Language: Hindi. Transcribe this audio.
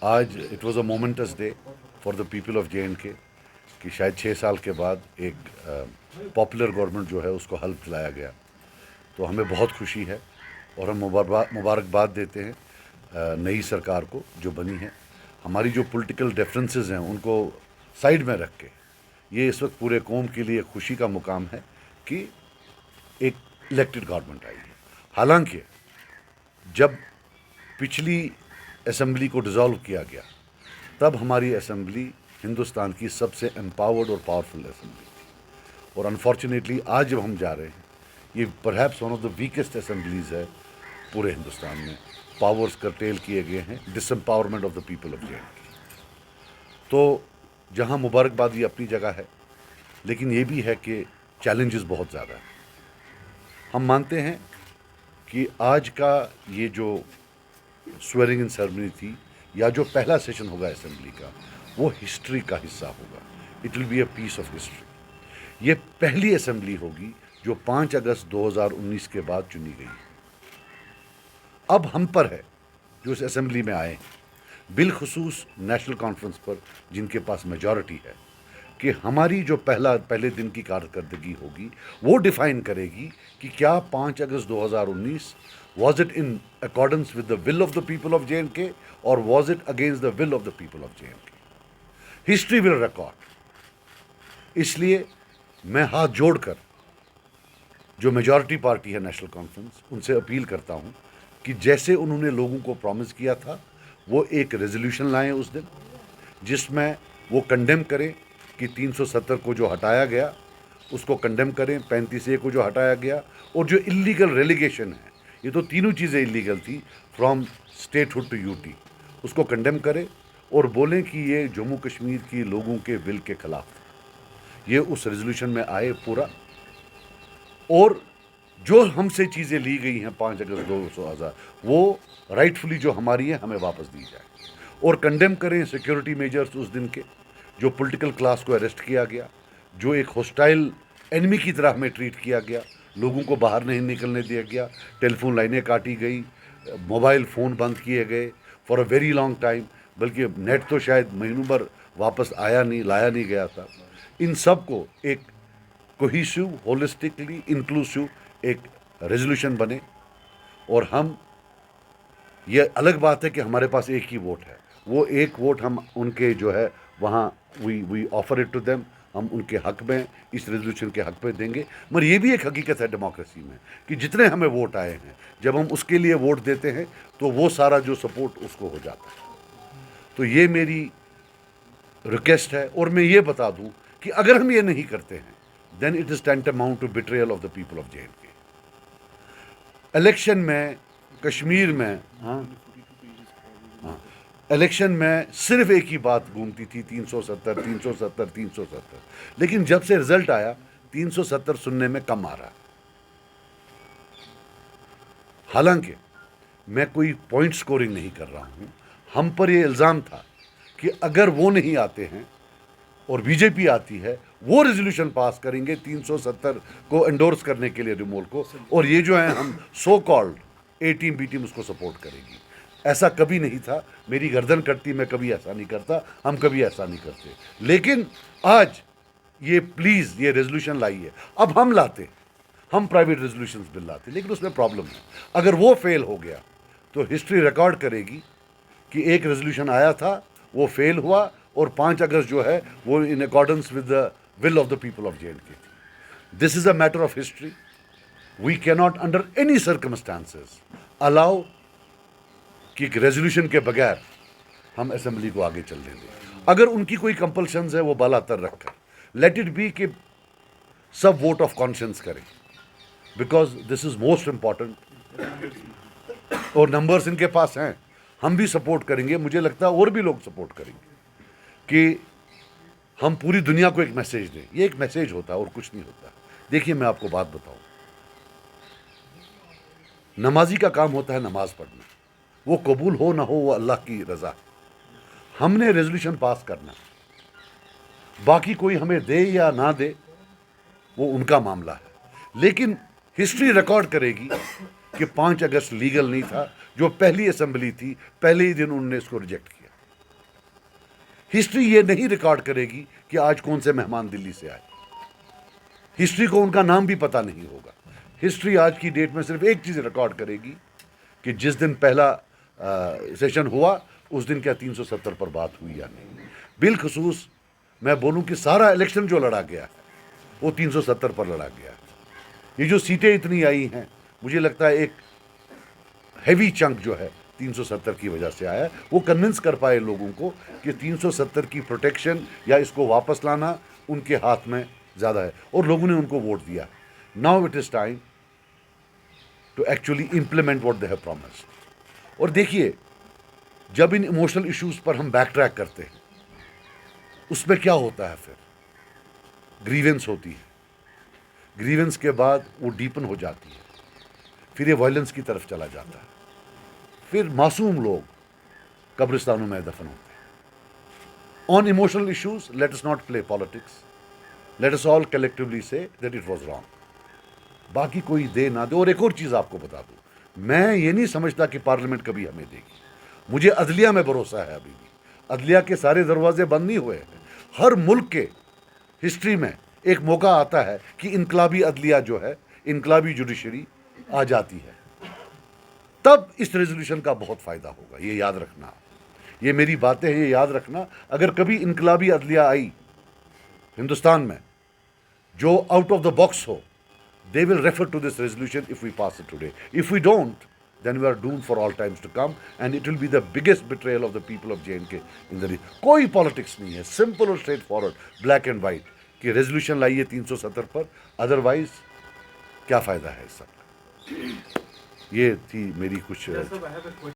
आज it was a moments day for the people of J&K कि शायद 6 साल के बाद एक पॉपुलर गवर्नमेंट जो है उसको हल्फ दिलाया गया। तो हमें बहुत खुशी है और हम मुबारकबाद देते हैं नई सरकार को जो बनी है। हमारी जो पॉलिटिकल डिफरेंसेस हैं उनको साइड में रख के ये इस वक्त पूरे कौम के लिए खुशी का मुकाम है कि एक इलेक्टेड गवर्नमेंट आई है। हालांकि जब पिछली असेंबली को डिज़ोल्व किया गया तब हमारी असेंबली हिंदुस्तान की सबसे एम्पावर्ड और पावरफुल असेंबली थी, और अनफॉर्चुनेटली आज जब हम जा रहे हैं ये perhaps one of the weakest assemblies है पूरे हिंदुस्तान में। पावर्स कर्टेल किए गए हैं, disempowerment of the people of J and K. तो जहां मुबारकबादी अपनी जगह है, लेकिन ये भी है कि चैलेंजेस बहुत ज़्यादा हैं। हम मानते हैं कि आज का ये जो स्वेरिंग इन सेरेमनी थी या जो पहला सेशन होगा असेंबली का वो हिस्ट्री का हिस्सा होगा। It will be a piece of history. ये पहली असेंबली होगी जो 5 अगस्त 2019 के बाद चुनी गई। अब हम पर है जो इस असेंबली में आए हैं, बिलखुसूस नेशनल कॉन्फ्रेंस पर जिनके पास मेजॉरिटी है, कि हमारी जो पहले दिन की कारकर्दगी होगी वो डिफाइन करेगी कि क्या 5 अगस्त 2019 was it in accordance with the will of the people of J&K or was it against the will of the people of J&K? History will record. इसलिए मैं हाथ जोड़कर जो मेजॉरिटी पार्टी है नेशनल कॉन्फ्रेंस उनसे अपील करता हूं कि जैसे उन्होंने लोगों को प्रॉमिस किया था वो एक रेजोल्यूशन लाएं उस दिन जिसमें वो कंडेम करें कि 370 को जो हटाया गया उसको कंडेम करें, 35A को जो हटाया गया, और जो इलीगल रेलिगेशन है, ये तो तीनों चीज़ें इलीगल थी फ्रॉम स्टेटहुड टू यूटी, उसको कंडेम करें और बोलें कि ये जम्मू कश्मीर की लोगों के विल के खिलाफ था। ये उस रेजोल्यूशन में आए पूरा, और जो हमसे चीज़ें ली गई हैं 5 अगस्त 2000 वो राइटफुली जो हमारी है हमें वापस दी जाए, और कंडेम करें सिक्योरिटी मेजर्स उस दिन के, जो पॉलिटिकल क्लास को अरेस्ट किया गया, जो एक हॉस्टाइल एनिमी की तरह हमें ट्रीट किया गया, लोगों को बाहर नहीं निकलने दिया गया, टेलीफोन लाइनें काटी गई, मोबाइल फ़ोन बंद किए गए for a very long time, बल्कि नेट तो शायद महीनों भर वापस लाया नहीं गया था। इन सब को एक कोहिसिव, होलिस्टिकली इंक्लूसिव एक रेजोल्यूशन बने, और हम, ये अलग बात है कि हमारे पास एक ही वोट है, वो एक वोट हम उनके जो है वहाँ we offer it to them, हम उनके हक में इस रेजोल्यूशन के हक पे देंगे। मगर ये भी एक हकीकत है डेमोक्रेसी में कि जितने हमें वोट आए हैं जब हम उसके लिए वोट देते हैं तो वो सारा जो सपोर्ट उसको हो जाता है। तो ये मेरी रिक्वेस्ट है, और मैं ये बता दूं कि अगर हम ये नहीं करते हैं then it is tantamount to betrayal of the people of J and K. Election में कश्मीर में, हाँ, इलेक्शन में सिर्फ एक ही बात घूमती थी 370 370 370, लेकिन जब से रिजल्ट आया 370 सुनने में कम आ रहा। हालांकि मैं कोई पॉइंट स्कोरिंग नहीं कर रहा हूं, हम पर यह इल्ज़ाम था कि अगर वो नहीं आते हैं और बीजेपी आती है वो रेजोल्यूशन पास करेंगे 370 को एंडोर्स करने के लिए रिमूवल को, और ये जो है हम so called A team B team उसको सपोर्ट करेगी। ऐसा कभी नहीं था, मेरी गर्दन कटती, मैं कभी ऐसा नहीं करता, हम कभी ऐसा नहीं करते। लेकिन आज ये प्लीज़ ये रेजोल्यूशन लाइए, अब हम लाते, हम प्राइवेट रेजोल्यूशंस बिल लाते, लेकिन उसमें प्रॉब्लम है, अगर वो फेल हो गया तो हिस्ट्री रिकॉर्ड करेगी कि एक रेजोल्यूशन आया था वो फेल हुआ, और 5 अगस्त जो है वो in accordance with the will of the people of J and K थी। This is a matter of history. We cannot under any circumstances allow कि रेजोल्यूशन के बगैर हम असेंबली को आगे चलने दें। अगर उनकी कोई कंपल्शंस है वो बालातर रखकर लेट इट बी कि सब वोट ऑफ कॉन्शियंस करें, because this is most important, और नंबर्स इनके पास हैं, हम भी सपोर्ट करेंगे, मुझे लगता है और भी लोग सपोर्ट करेंगे कि हम पूरी दुनिया को एक मैसेज दें। ये एक मैसेज होता है और कुछ नहीं होता। देखिए मैं आपको बात बताऊं, नमाजी का काम होता है नमाज पढ़ना, वो कबूल हो ना हो वो अल्लाह की रज़ा। हमने रेजोल्यूशन पास करना, बाकी कोई हमें दे या ना दे वो उनका मामला है, लेकिन हिस्ट्री रिकॉर्ड करेगी कि 5 अगस्त लीगल नहीं था। जो पहली असेंबली थी पहले ही दिन उन्होंने इसको रिजेक्ट किया। हिस्ट्री ये नहीं रिकॉर्ड करेगी कि आज कौन से मेहमान दिल्ली से आए। हिस्ट्री को उनका नाम भी पता नहीं होगा। हिस्ट्री आज की डेट में सिर्फ एक चीज़ रिकॉर्ड करेगी कि जिस दिन पहला सेशन हुआ उस दिन क्या 370 पर बात हुई या नहीं। बिलखसूस मैं बोलूं कि सारा इलेक्शन जो लड़ा गया है वो 370 पर लड़ा गया है। ये जो सीटें इतनी आई हैं, मुझे लगता है एक हैवी चंक जो है 370 की वजह से आया है। वो कन्विंस कर पाए लोगों को कि 370 की प्रोटेक्शन या इसको वापस लाना उनके हाथ में ज़्यादा है और लोगों ने उनको वोट दिया। Now it is time to actually implement what they have promised. और देखिए, जब इन इमोशनल इश्यूज पर हम बैक ट्रैक करते हैं उसमें क्या होता है, फिर ग्रीवेंस होती है। ग्रीवेंस के बाद वो डीपन हो जाती है, फिर ये वायलेंस की तरफ चला जाता है, फिर मासूम लोग कब्रिस्तानों में दफन होते हैं। On emotional issues let us not play politics, let us all collectively say that it was wrong. बाकी कोई दे ना दे। और एक और चीज़ आपको बता दूं, मैं ये नहीं समझता कि पार्लियामेंट कभी हमें देगी। मुझे अदलिया में भरोसा है। अभी भी अदलिया के सारे दरवाजे बंद नहीं हुए हैं। हर मुल्क के हिस्ट्री में एक मौका आता है कि इनकलाबी अदलिया जो है, इनकलाबी जुडिशरी आ जाती है, तब इस रेजोल्यूशन का बहुत फ़ायदा होगा। ये याद रखना, ये मेरी बातें हैं, ये याद रखना। अगर कभी इनकलाबी अदलिया आई हिंदुस्तान में जो आउट ऑफ द बॉक्स हो, they will refer to this resolution if we pass it today. If we don't, then we are doomed for all times to come, and it will be the biggest betrayal of the people of J&K in the region. कोई पॉलिटिक्स नहीं है, सिंपल और straight forward, black and white कि रेजोल्यूशन लाइए 370 पर, अदरवाइज क्या फ़ायदा है इस सब का। ये थी मेरी कुछ